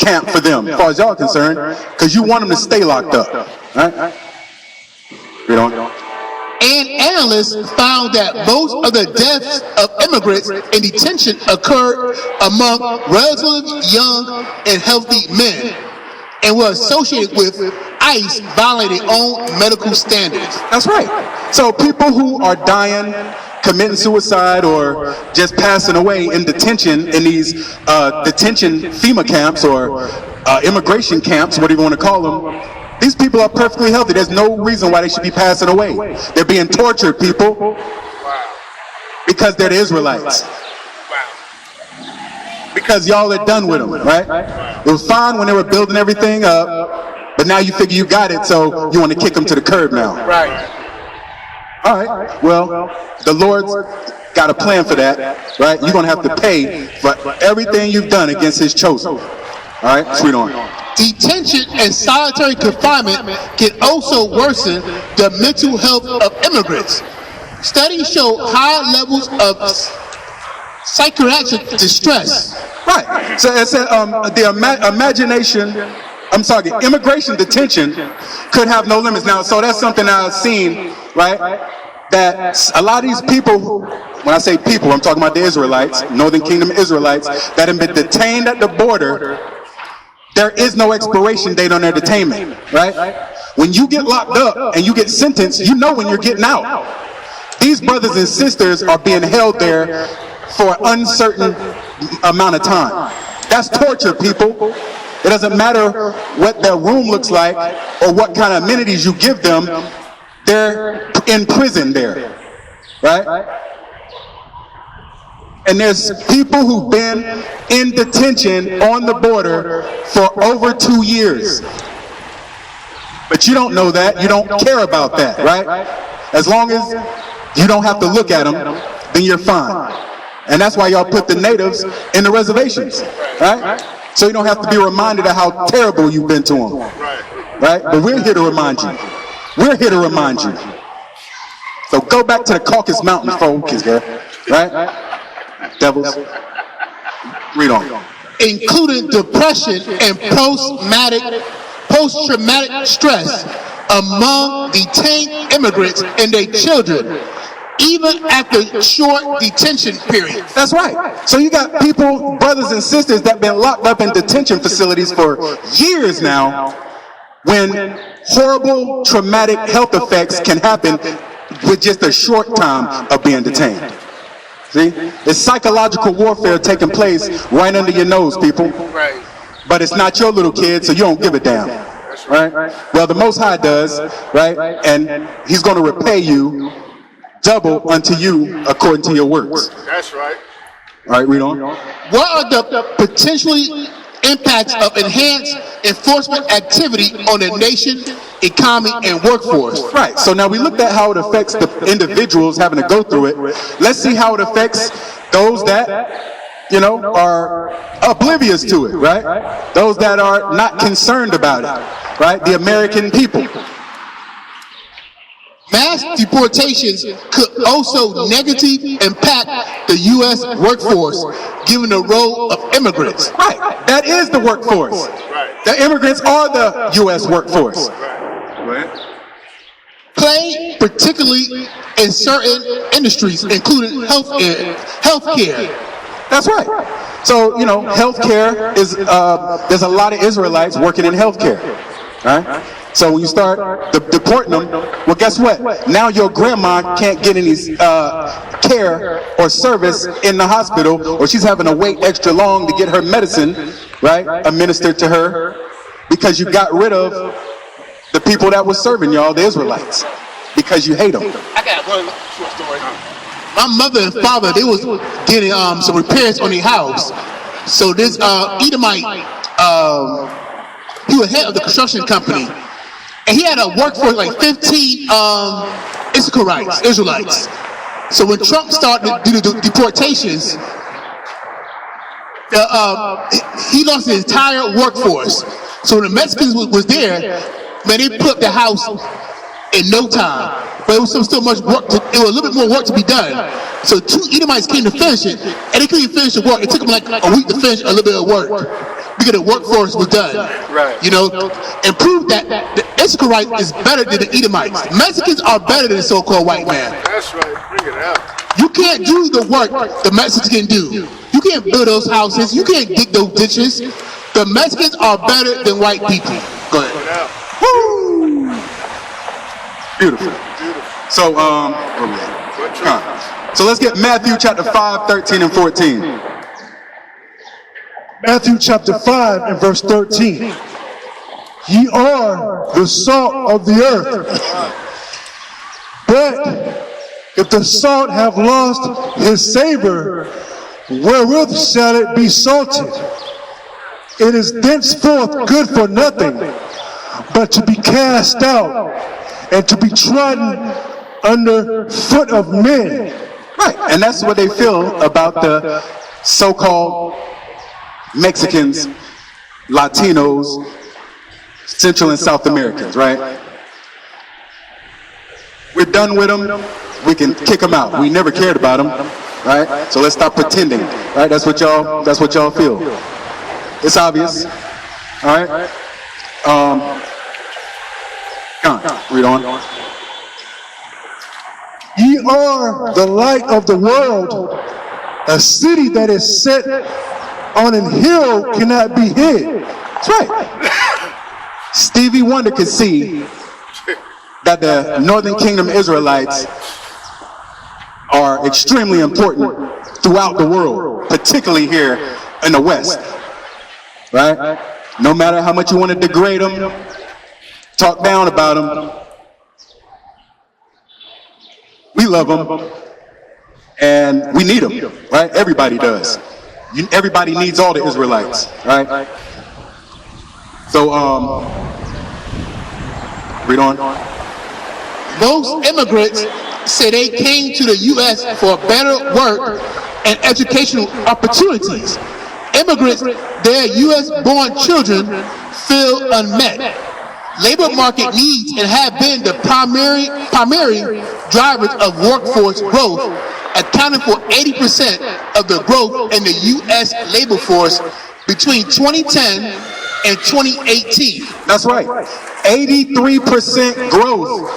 camp for them, as far as y'all are concerned, because you want them to stay locked up. Right? Read on. And analysts found that most of the deaths of immigrants in detention occurred among relatively young and healthy men, and were associated with ICE violating own medical standards. That's right. So people who are dying, committing suicide, or just passing away in detention in these detention FEMA camps or immigration camps, whatever you want to call them, these people are perfectly healthy. There's no reason why they should be passing away. They're being tortured, people, because they're the Israelites. Because y'all are done with them, right? It was fine when they were building everything up, but now you figure you got it, so you want to kick them to the curb now. Right. All right. Well, the Lord's got a plan for that, right? You're going to have to pay for everything you've done against His chosen. All right? Let's read on. Detention and solitary confinement can also worsen the mental health of immigrants. Studies show high levels of psychiatric distress. Right. So it said the immigration detention could have no limits. Now, so that's something I've seen, right? That a lot of these people, when I say people, I'm talking about the Israelites, Northern Kingdom Israelites, that have been detained at the border. There is no expiration date on their detainment, right? When you get locked up and you get sentenced, you know when you're getting out. These brothers and sisters are being held there for an uncertain amount of time. That's torture, people. It doesn't matter what their room looks like or what kind of amenities you give them. They're in prison there, right? And there's people who've been in detention on the border for over 2 years. But you don't know that. You don't care about that, right? As long as you don't have to look at them, then you're fine. And that's why y'all put the natives in the reservations, right? So you don't have to be reminded of how terrible you've been to them, right? But we're here to remind you. We're here to remind you. So go back to the Caucasus Mountains, folks, right? Devils. Read on. Including depression and post-traumatic stress among detained immigrants and their children, even after short detention periods. That's right. So you got people, brothers and sisters, that have been locked up in detention facilities for years now, when horrible traumatic health effects can happen with just a short time of being detained. See? It's psychological warfare taking place right under your nose, people. Right. But it's not your little kid, so you don't give a damn. Right? Well, the Most High does, right? And He's going to repay you double unto you according to your works. That's right. All right, read on. What are the potentially impacts of enhanced enforcement activity on the nation, economy, and workforce? Right, so now we looked at how it affects the individuals having to go through it. Let's see how it affects those that, you know, are oblivious to it, right? Those that are not concerned about it, right? The American people. Mass deportations could also negatively impact the U.S. workforce, given the role of immigrants. Right, that is the workforce. The immigrants are the U.S. workforce. Play particularly in certain industries, including healthcare. That's right. So, you know, healthcare is, there's a lot of Israelites working in healthcare, right? So when you start deporting them, well, guess what? Now your grandma can't get any care or service in the hospital, or she's having to wait extra long to get her medicine, right, administered to her, because you got rid of the people that were serving y'all, the Israelites, because you hate them. I got one short story. My mother and father, they was getting some repairs on their house. So this Edomite, he was head of the construction company. And he had a workforce like 15 Israelites. So when Trump started to do the deportations, he lost his entire workforce. So when the Mexicans was there, man, they put the house in no time. But it was still much work. It was a little bit more work to be done. So 2 Edomites came to finish it, and they couldn't finish the work. It took them like a week to finish a little bit of work figure the workforce was done. Right. You know, and prove that the Israelite is better than the Edomites. Mexicans are better than the so-called white man. That's right. Bring it out. You can't do the work the Mexicans can do. You can't build those houses. You can't dig those ditches. The Mexicans are better than white people. Go ahead. Bring it out. Woo! Beautiful. So, where we at? So let's get Matthew chapter 5, 13 and 14. Matthew chapter 5 and verse 13. Ye are the salt of the earth. But if the salt have lost his savor, wherewith shall it be salted? It is thenceforth good for nothing, but to be cast out and to be trodden under foot of men. Right, and that's what they feel about the so-called Mexicans, Latinos, Central and South Americans, right? We're done with them. We can kick them out. We never cared about them, right? So let's stop pretending, right? That's what y'all feel. It's obvious, all right? Come on, read on. Ye are the light of the world. A city that is set on an hill cannot be hid. That's right. Stevie Wonder could see that the Northern Kingdom Israelites are extremely important throughout the world, particularly here in the West, right? No matter how much you want to degrade them, talk down about them, we love them, and we need them, right? Everybody does. Everybody needs all the Israelites, right? So, read on. Most immigrants say they came to the U.S. for better work and educational opportunities. Immigrants, their U.S.-born children feel unmet. Labor market needs and have been the primary drivers of workforce growth, accounting for 80% of the growth in the U.S. labor force between 2010 and 2018. That's right. 83% growth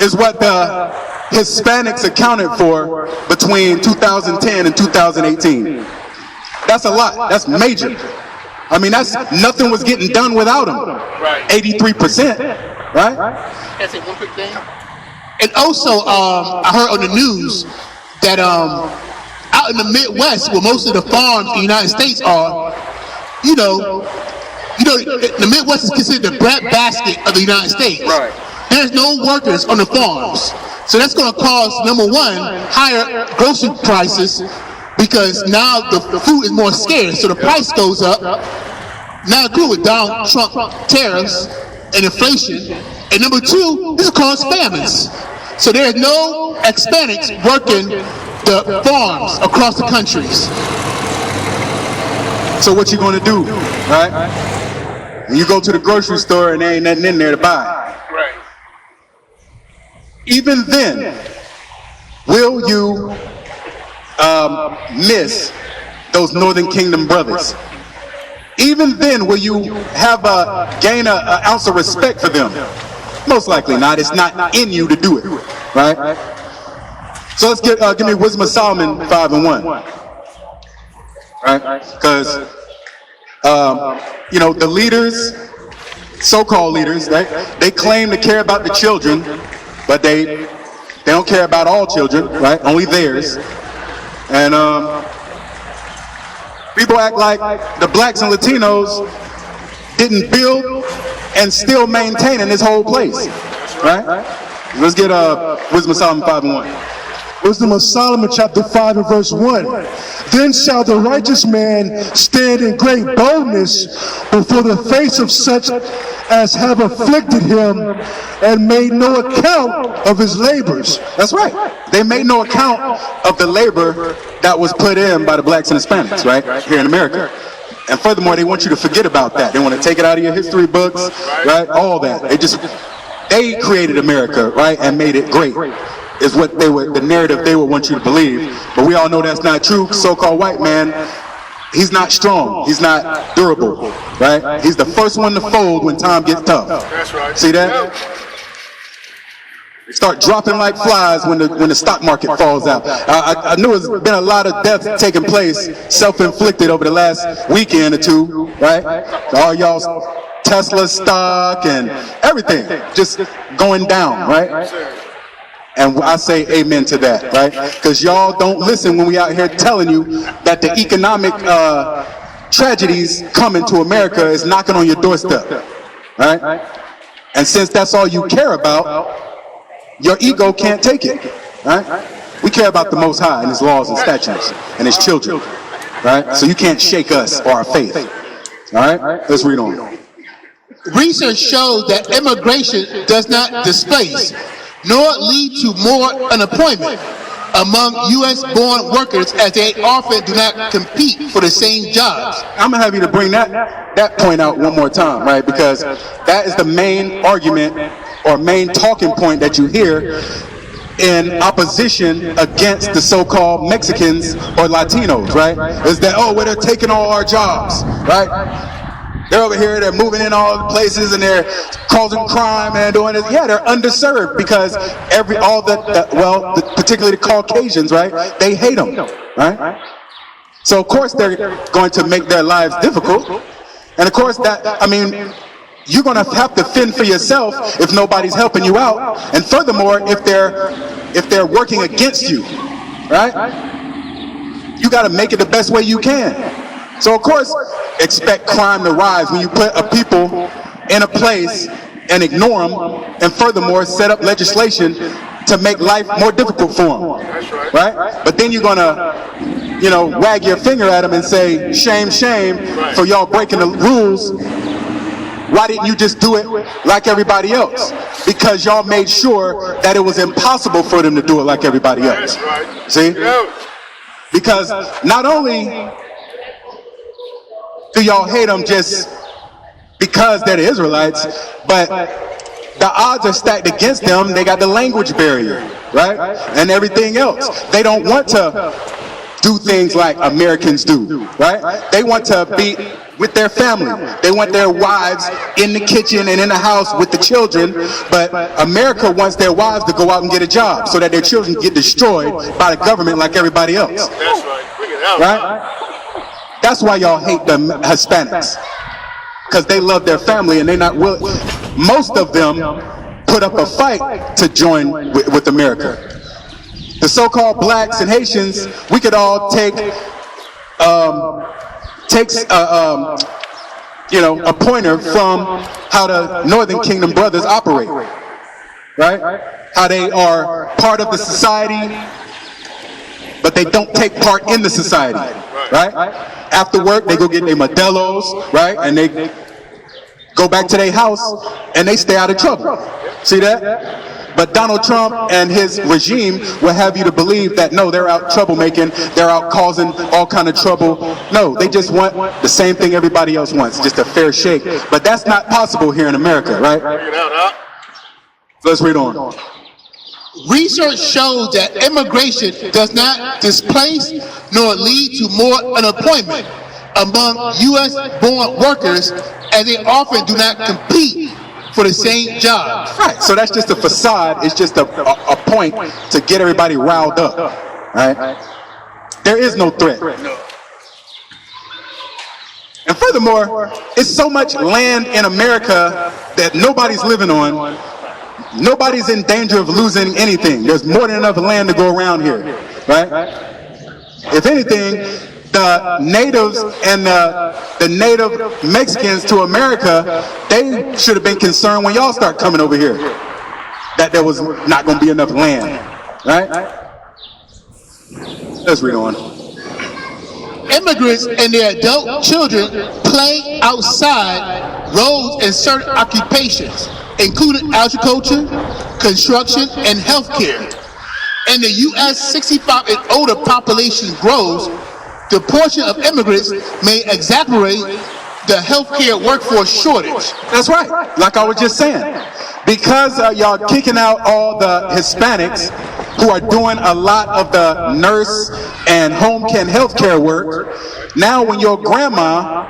is what the Hispanics accounted for between 2010 and 2018. That's a lot. That's major. I mean, that's nothing was getting done without them. Right. 83%, right? Can I say one quick thing? And also, I heard on the news that out in the Midwest, where most of the farms in the United States are, the Midwest is considered the breadbasket of the United States. Right. There's no workers on the farms. So that's going to cause, number one, higher grocery prices, because now the food is more scarce, so the price goes up. Now good with Donald Trump tariffs and inflation. And number two, this causes famines. So there's no Hispanics working the farms across the countries. So what you gonna do, right? When you go to the grocery store and there ain't nothing in there to buy. Right. Even then, will you miss those Northern Kingdom brothers? Even then, will you gain an ounce of respect for them? Most likely not. It's not in you to do it, right? So let's give me Wisdom of Solomon 5 and 1, right? Because the leaders, so-called leaders, right? They claim to care about the children, but they don't care about all children, right? Only theirs. And people act like the blacks and Latinos didn't build and still maintain in this whole place, right? Let's get Wisdom of Solomon 5 and 1. Wisdom of Solomon chapter 5 and verse 1. Then shall the righteous man stand in great boldness before the face of such as have afflicted him and made no account of his labors. That's right. They made no account of the labor that was put in by the blacks and Hispanics, right? Here in America. And furthermore, they want you to forget about that. They want to take it out of your history books, right? All that. They created America, right? And made it great. Is what the narrative they would want you to believe. But we all know that's not true. So-called white man he's not strong. He's not durable, right? He's the first one to fold when time gets tough. That's right. See that? They start dropping like flies when the stock market falls out. I knew there's been a lot of deaths taking place, self-inflicted over the last weekend or two, right? All y'all's Tesla stock and everything just going down, right? And I say amen to that, right? Because y'all don't listen when we out here telling you that the economic tragedies coming to America is knocking on your doorstep, right? And since that's all you care about, your ego can't take it, right? We care about the Most High and His laws and statutes and His children, right? So you can't shake us or our faith, all right? Let's read on. Research shows that immigration does not displace nor lead to more unemployment among U.S.-born workers, as they often do not compete for the same jobs. I'm gonna have you to bring that point out one more time, right? Because that is the main argument or main talking point that you hear in opposition against the so-called Mexicans or Latinos, right? Is that, oh, well, they're taking all our jobs, right? They're over here, they're moving in all the places and they're causing crime and doing this. Yeah, they're underserved because particularly the Caucasians, right? They hate them, right? So of course they're going to make their lives difficult. And of course you're going to have to fend for yourself if nobody's helping you out. And furthermore, if they're working against you, right? You got to make it the best way you can. So of course, expect crime to rise when you put a people in a place and ignore them, and furthermore set up legislation to make life more difficult for them, right? But then you're gonna, wag your finger at them and say, shame, shame for y'all breaking the rules. Why didn't you just do it like everybody else? Because y'all made sure that it was impossible for them to do it like everybody else. See? Because not only do y'all hate them just because they're the Israelites, but the odds are stacked against them. They got the language barrier, right? And everything else. They don't want to do things like Americans do, right? They want to be with their family. They want their wives in the kitchen and in the house with the children, but America wants their wives to go out and get a job so that their children get destroyed by the government like everybody else. That's right. Bring it out. Right? That's why y'all hate the Hispanics, because they love their family and they're not willing. Most of them put up a fight to join with America. The so-called blacks and Haitians, we could all take a pointer from how the Northern Kingdom brothers operate, right? How they are part of the society, but they don't take part in the society, right? After work, they go get their Modelos, right? And they go back to their house and they stay out of trouble. See that? But Donald Trump and his regime will have you to believe that, no, they're out troublemaking, they're out causing all kind of trouble. No, they just want the same thing everybody else wants, just a fair shake. But that's not possible here in America, right? So let's read on. Research shows that immigration does not displace nor lead to more unemployment among U.S.-born workers, as they often do not compete for the same jobs. Right, so that's just a facade. It's just a point to get everybody riled up, right? There is no threat. And furthermore, it's so much land in America that nobody's living on. Nobody's in danger of losing anything. There's more than enough land to go around here, right? If anything, the natives and the native Mexicans to America, they should have been concerned when y'all start coming over here that there was not going to be enough land, right? Let's read on. Immigrants and their adult children play outside roles in certain occupations, including agriculture, construction, and healthcare. And the U.S. 65 and older population grows, the portion of immigrants may exacerbate the healthcare workforce shortage. That's right, like I was just saying. Because y'all kicking out all the Hispanics who are doing a lot of the nurse and home care and healthcare work, Now when your grandma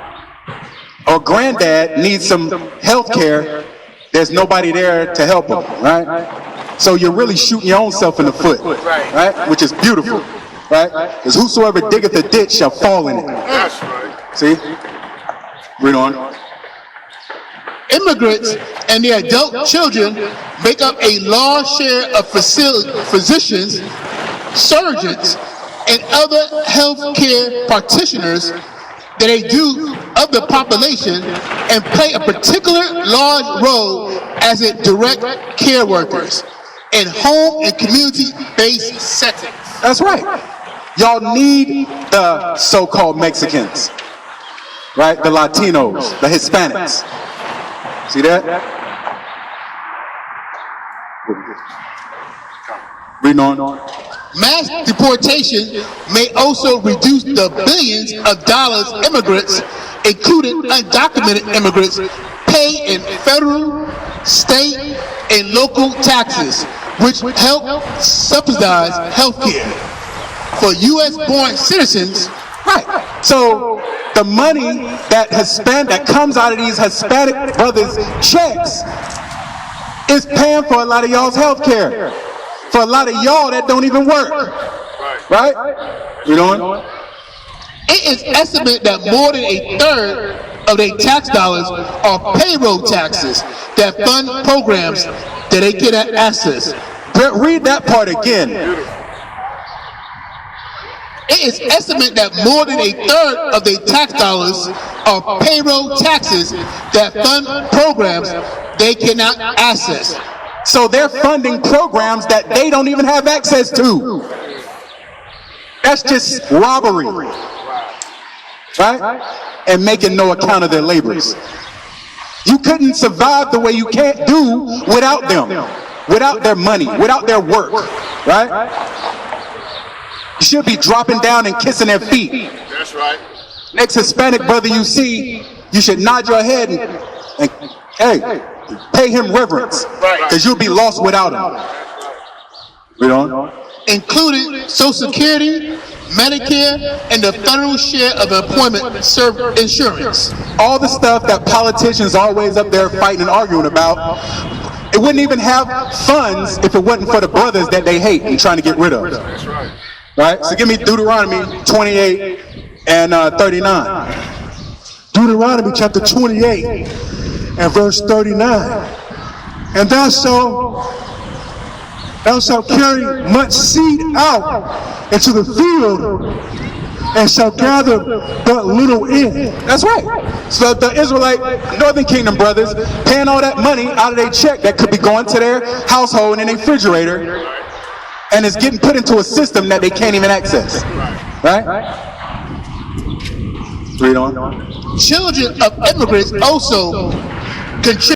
or granddad needs some health care, there's nobody there to help them, right? So you're really shooting your own self in the foot, right? Which is beautiful, right? Because whosoever diggeth a ditch shall fall in it. That's right. See? Read on. Immigrants and their adult children make up a large share of physicians, surgeons, and other health care practitioners that they do of the population and play a particular large role as a direct care workers in home and community-based settings. That's right. Y'all need the so-called Mexicans, right? The Latinos, the Hispanics. See that? Reading on. Mass deportation may also reduce the billions of dollars immigrants, including undocumented immigrants, pay in federal, state, and local taxes, which help subsidize health care for U.S.-born citizens. Right. So the money that comes out of these Hispanic brothers' checks is paying for a lot of y'all's health care. For a lot of y'all that don't even work. Right? You know? It is estimated that more than a third of their tax dollars are payroll taxes that fund programs that they cannot access. Read that part again. It is estimated that more than a third of their tax dollars are payroll taxes that fund programs they cannot access. So they're funding programs that they don't even have access to. That's just robbery. Right? And making no account of their labors. You couldn't survive the way you can't do without them. Without their money, without their work. Right? You should be dropping down and kissing their feet. That's right. Next Hispanic brother you see, you should nod your head and hey, pay him reverence, because you'll be lost without him. Read on. Including Social Security, Medicare, and the federal share of employment insurance. All the stuff that politicians are always up there fighting and arguing about, it wouldn't even have funds if it wasn't for the brothers that they hate and trying to get rid of. That's right. Right? So give me Deuteronomy 28 and 39. Deuteronomy chapter 28 and verse 39. And thou shalt carry much seed out into the field, and shalt gather but little in. That's right. So the Israelite Northern Kingdom brothers paying all that money out of their check that could be going to their household and in their refrigerator, and it's getting put into a system that they can't even access. Right? Read on. Children of immigrants also contribute